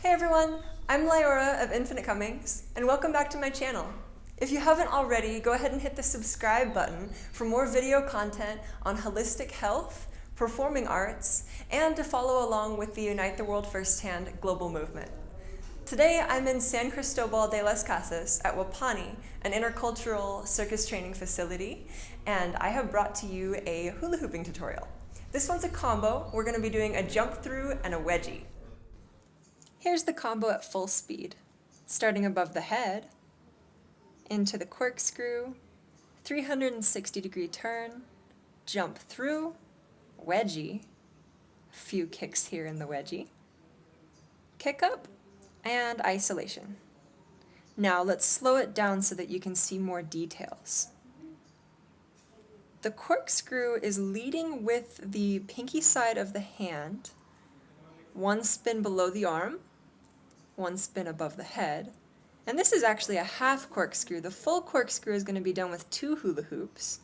Hey everyone, I'm Liora of Infinite Comings, and welcome back to my channel. If you haven't already, go ahead and hit the subscribe button for more video content on holistic health, performing arts, and to follow along with the Unite the World Firsthand global movement. Today I'm in San Cristobal de las Casas at Wapani, an intercultural circus training facility, and I have brought to you a hula hooping tutorial. This one's a combo. We're going to be doing a jump through and a wedgie. Here's the combo at full speed, starting above the head, into the corkscrew, 360-degree turn, jump through, wedgie, a few kicks here in the wedgie, kick up, and isolation. Now let's slow it down so that you can see more details. The corkscrew is leading with the pinky side of the hand, one spin below the arm, one spin above the head, and this is actually a half corkscrew. The full corkscrew is going to be done with 2 hula hoops.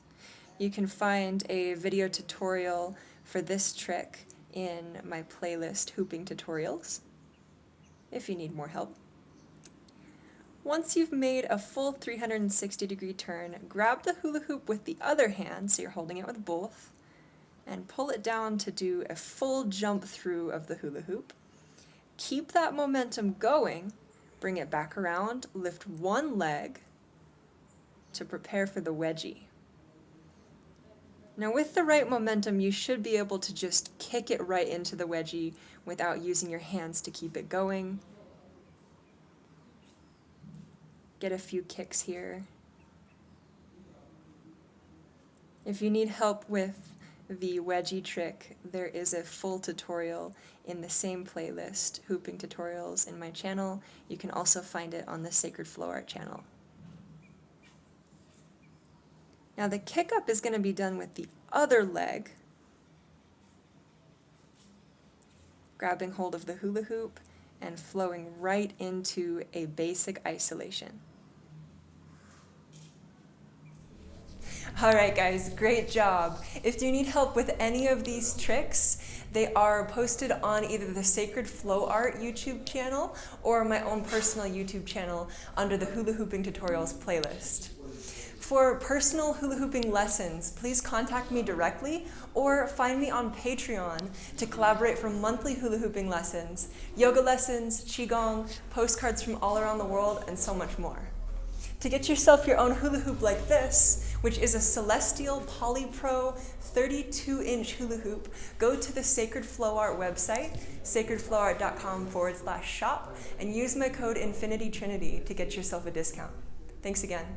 You can find a video tutorial for this trick in my playlist Hooping Tutorials if you need more help. Once you've made a full 360-degree turn, grab the hula hoop with the other hand, so you're holding it with both, and pull it down to do a full jump through of the hula hoop. Keep that momentum going, bring it back around, lift one leg to prepare for the wedgie. Now with the right momentum, you should be able to just kick it right into the wedgie without using your hands to keep it going. Get a few kicks here. If you need help with the wedgie trick, there is a full tutorial in the same playlist, Hooping Tutorials, in my channel. You can also find it on the Sacred Flow Art channel. Now the kick up is going to be done with the other leg, grabbing hold of the hula hoop and flowing right into a basic isolation. Alright guys, great job. If you need help with any of these tricks, they are posted on either the Sacred Flow Art YouTube channel or my own personal YouTube channel under the Hula Hooping Tutorials playlist. For personal hula hooping lessons, please contact me directly or find me on Patreon to collaborate for monthly hula hooping lessons, yoga lessons, qigong, postcards from all around the world, and so much more. To get yourself your own hula hoop like this, which is a Celestial Polypro 32-inch hula hoop, go to the Sacred Flow Art website, sacredflowart.com/shop, and use my code InfinityTrinity to get yourself a discount. Thanks again.